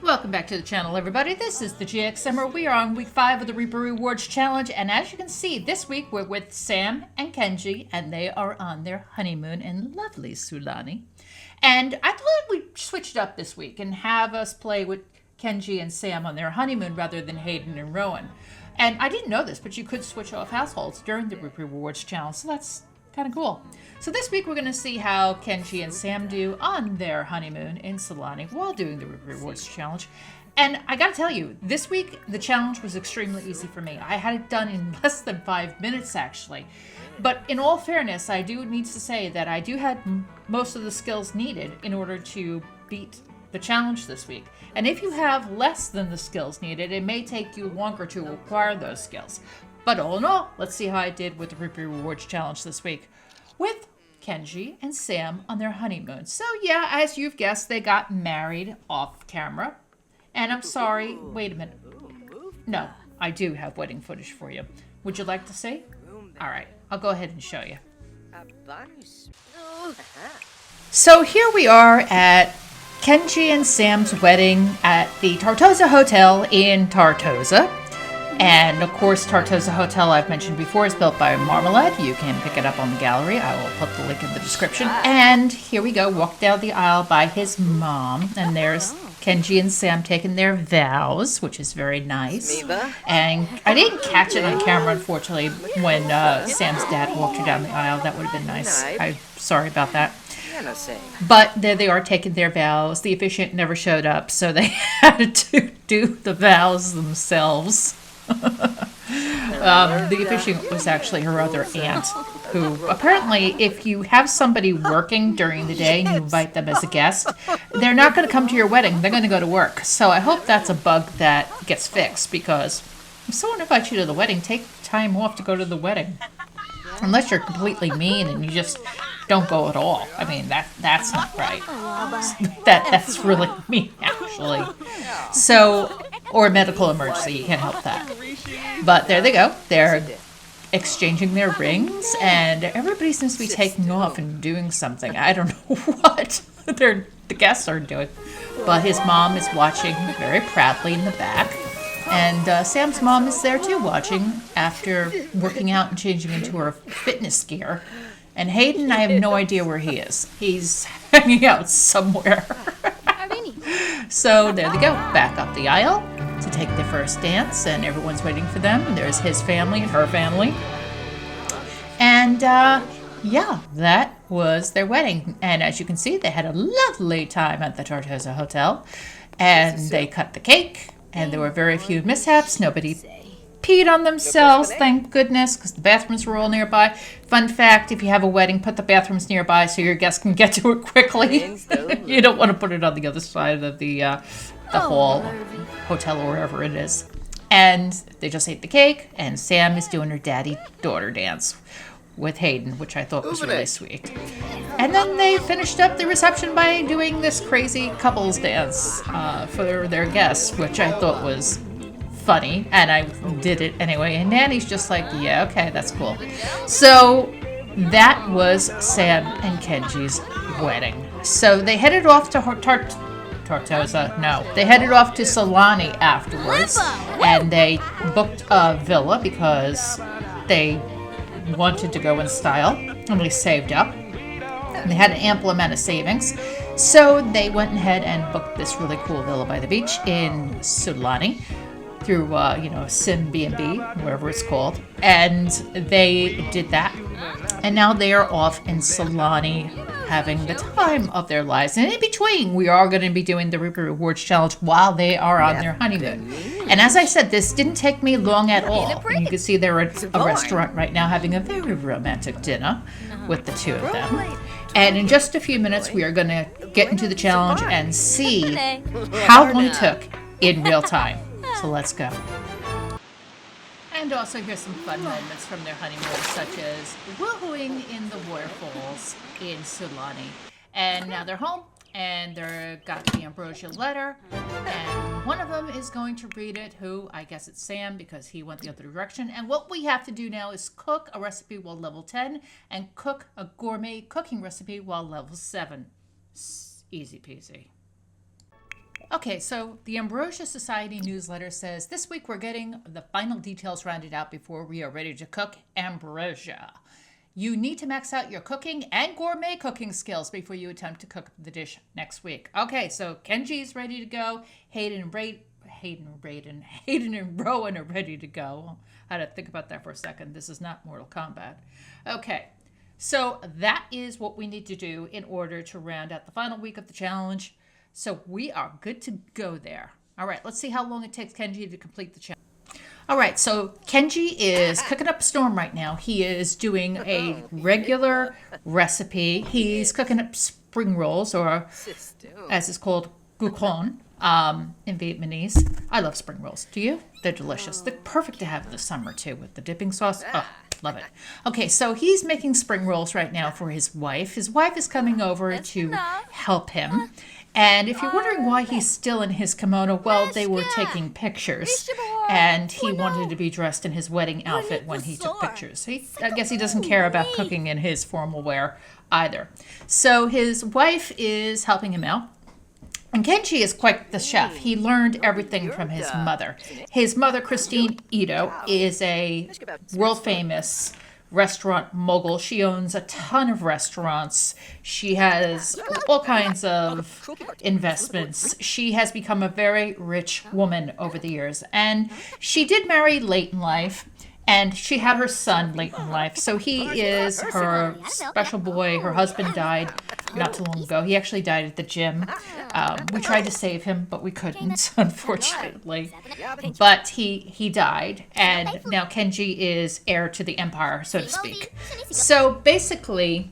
Welcome back to the channel, everybody. This is the GXSimmer. We are on week 5 of the Reaper Rewards Challenge, and as you can see, this week we're with Sam and Kenji, and they are on their honeymoon in lovely Sulani. And I thought we'd switch it up this week and have us play with Kenji and Sam on their honeymoon rather than Hayden and Rowan. And I didn't know this, but you could switch off households during the Reaper Rewards Challenge, so that's kind of cool. So this week we're going to see how Kenji and Sam do on their honeymoon in Sulani while doing the Rewards Challenge. And I gotta tell you, this week the challenge was extremely easy for me. I had it done in less than 5 minutes actually. But in all fairness, I do need to say that I do have most of the skills needed in order to beat the challenge this week. And if you have less than the skills needed, it may take you longer to acquire those skills. But all in all, let's see how I did with the Reaper Rewards Challenge this week with Kenji and Sam on their honeymoon. So yeah, as you've guessed, they got married off camera. And I'm sorry, wait a minute. No, I do have wedding footage for you. Would you like to see? All right, I'll go ahead and show you. So here we are at Kenji and Sam's wedding at the Tartosa Hotel in Tartosa. And of course, Tartosa Hotel, I've mentioned before, is built by Marmalade. You can pick it up on the gallery. I will put the link in the description. And here we go, walk down the aisle by his mom. And there's Kenji and Sam taking their vows, which is very nice. And I didn't catch it on camera, unfortunately, when Sam's dad walked her down the aisle. That would have been nice. I'm sorry about that. But there they are taking their vows. The officiant never showed up, so they had to do the vows themselves. The officiant was actually her other aunt, who apparently, if you have somebody working during the day and you invite them as a guest, they're not going to come to your wedding. They're going to go to work. So I hope that's a bug that gets fixed, because if someone invites you to the wedding, take time off to go to the wedding. Unless you're completely mean and you just don't go at all. I mean, that's not right. That's really mean, actually. So, or a medical emergency, you can't help that. But there they go. They're exchanging their rings, and everybody seems to be taking off and doing something. I don't know what the guests are doing. But his mom is watching very proudly in the back. And Sam's mom is there too, watching after working out and changing into her fitness gear. And Hayden, I have no idea where he is. He's hanging out somewhere. So there they go, back up the aisle to take their first dance, and everyone's waiting for them. And there's his family and her family. And yeah, that was their wedding. And as you can see, they had a lovely time at the Tartosa Hotel. And they cut the cake. And there were very few mishaps. Nobody peed on themselves, thank goodness, because the bathrooms were all nearby. Fun fact, if you have a wedding, put the bathrooms nearby so your guests can get to it quickly. You don't want to put it on the other side of the hall, hotel, or wherever it is. And they just ate the cake, and Sam is doing her daddy-daughter dance with Hayden, which I thought was really sweet. And then they finished up the reception by doing this crazy couples dance for their guests, which I thought was funny, and I did it anyway. And Nanny's just like, yeah, okay, that's cool. So that was Sam and Kenji's wedding. So they headed off to Tartosa. No, they headed off to Sulani afterwards, and they booked a villa because they wanted to go in style, and they saved up. They had an ample amount of savings, so they went ahead and booked this really cool villa by the beach in Sulani through Sim B&B, wherever it's called, and they did that. And now they are off in Sulani having the time of their lives. And in between, we are going to be doing the Reaper Rewards Challenge while they are on their honeymoon. And as I said, this didn't take me long at all. And you can see they're at a restaurant right now having a very romantic dinner with the two of them. And in just a few minutes, we are going to get into the challenge and see how long it took in real time. So let's go. And also here's some fun moments from their honeymoon, such as woohooing in the waterfalls in Sulani. And now they're home, and they're got the ambrosia letter, and one of them is going to read it, who, I guess it's Sam, because he went the other direction. And what we have to do now is cook a recipe while level 10, and cook a gourmet cooking recipe while level 7. Easy peasy. Okay, so the Ambrosia Society newsletter says this week we're getting the final details rounded out before we are ready to cook ambrosia. You need to max out your cooking and gourmet cooking skills before you attempt to cook the dish next week. Okay, so Kenji's ready to go. Hayden and Rowan are ready to go. I had to think about that for a second. This is not Mortal Kombat. Okay, so that is what we need to do in order to round out the final week of the challenge. So we are good to go there. All right, let's see how long it takes Kenji to complete the challenge. All right, so Kenji is cooking up a storm right now. He is doing a regular recipe. He's cooking up spring rolls, or as it's called, gukon in Vietnamese. I love spring rolls. Do you? They're delicious. They're perfect to have in the summer, too, with the dipping sauce. Oh, love it. Okay, so he's making spring rolls right now for his wife. His wife is coming over to help him. And if you're wondering why he's still in his kimono, well, they were taking pictures, and he wanted to be dressed in his wedding outfit when he took pictures. I guess he doesn't care about cooking in his formal wear either. So his wife is helping him out. And Kenji is quite the chef. He learned everything from his mother. His mother, Christine Ito, is a world-famous restaurant mogul. She owns a ton of restaurants. She has all kinds of investments. She has become a very rich woman over the years. And she did marry late in life, and she had her son late in life. So he is her special boy. Her husband died not too long ago. He actually died at the gym. We tried to save him, but we couldn't, unfortunately. But he died, and now Kenji is heir to the empire, so to speak. So basically,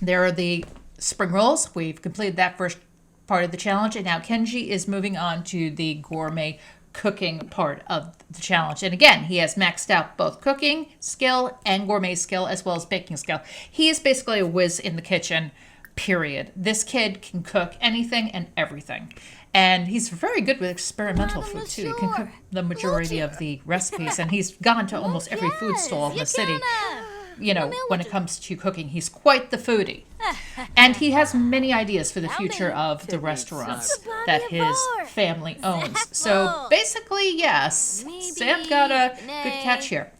there are the spring rolls. We've completed that first part of the challenge, and now Kenji is moving on to the gourmet cooking part of the challenge. And again, he has maxed out both cooking skill and gourmet skill, as well as baking skill. He is basically a whiz in the kitchen, period. This kid can cook anything and everything. And he's very good with experimental food, too. He can cook the majority of the recipes, and he's gone to almost every food stall in the city. You know, when it comes to cooking, he's quite the foodie. And he has many ideas for the future of the restaurants that his family owns. So basically, yes, Sam got a good catch here.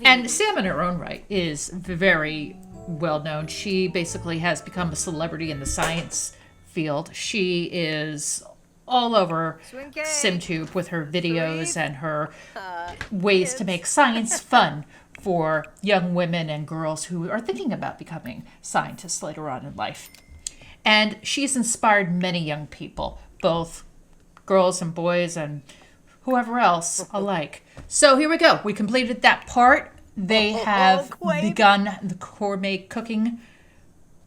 And Sam in her own right is very well known. She basically has become a celebrity in the science field. She is all over SimTube with her videos and her ways to make science fun for young women and girls who are thinking about becoming scientists later on in life. And she's inspired many young people, both girls and boys and whoever else alike. So here we go. We completed that part. They have begun the gourmet cooking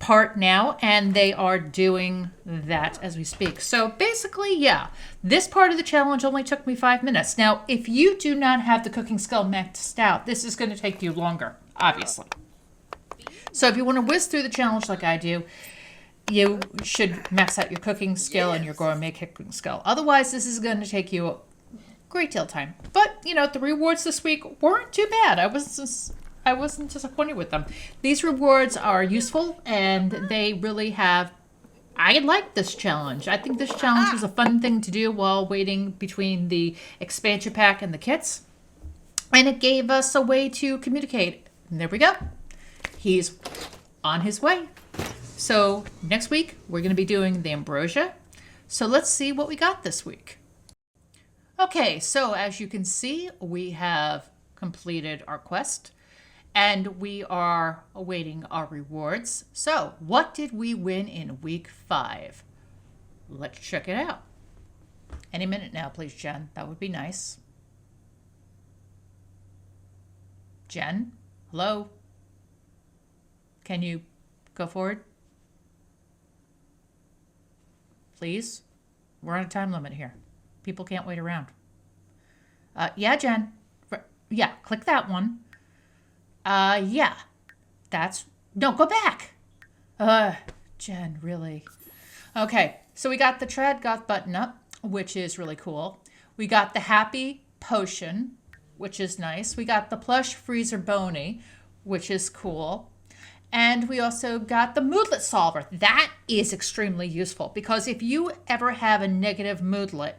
part now, and they are doing that as we speak. So basically, yeah, this part of the challenge only took me 5 minutes. Now, if you do not have the cooking skill maxed out, this is going to take you longer, obviously. So if you want to whiz through the challenge like I do, you should max out your cooking skill and your gourmet cooking skill. Otherwise, this is going to take you a great deal of time. But, you know, the rewards this week weren't too bad. I wasn't disappointed with them. These rewards are useful, and they really have... I like this challenge. I think this challenge was a fun thing to do while waiting between the expansion pack and the kits. And it gave us a way to communicate. And there we go. He's on his way. So next week, we're going to be doing the ambrosia. So let's see what we got this week. Okay, so as you can see, we have completed our quest. And we are awaiting our rewards. So, what did we win in week 5? Let's check it out. Any minute now, please, Jen. That would be nice. Jen? Hello? Can you go forward? Please? We're on a time limit here. People can't wait around. Yeah, Jen. Yeah, click that one. Yeah, no, go back. Jen, really? Okay, so we got the Trad Goth button up, which is really cool. We got the Happy Potion, which is nice. We got the Plush Freezer Bony, which is cool. And we also got the moodlet solver. That is extremely useful because if you ever have a negative moodlet,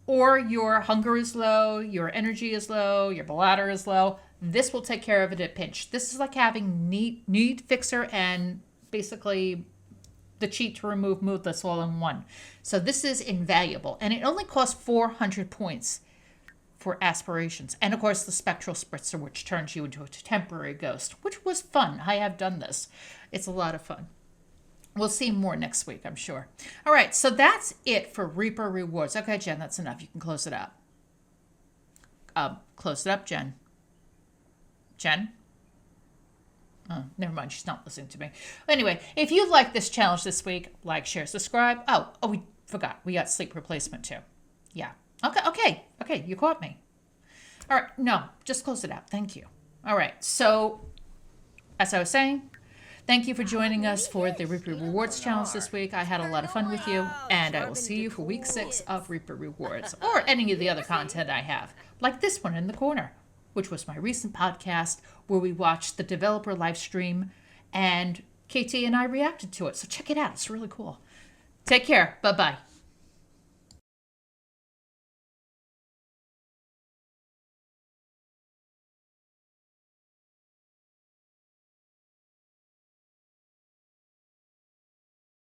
or your hunger is low, your energy is low, your bladder is low, this will take care of it at a pinch. This is like having need fixer and basically the cheat to remove moodlets all in one. So this is invaluable. And it only costs 400 points for aspirations. And of course the spectral spritzer, which turns you into a temporary ghost, which was fun. I have done this. It's a lot of fun. We'll see more next week, I'm sure. All right, so that's it for Reaper Rewards. Okay, Jen, that's enough. You can close it up. Close it up, Jen. Jen? Oh, never mind. She's not listening to me. Anyway, if you like this challenge this week, like, share, subscribe. Oh, we forgot. We got sleep replacement too. Yeah. Okay. You caught me. All right. No, just close it out. Thank you. All right. So, as I was saying, thank you for joining us for the Reaper Rewards Challenge this week. I had a lot of fun with you, and I will see you for week 6 of Reaper Rewards, or any of the other content I have, like this one in the corner, which was my recent podcast where we watched the developer live stream, and KT and I reacted to it. So check it out. It's really cool. Take care. Bye-bye.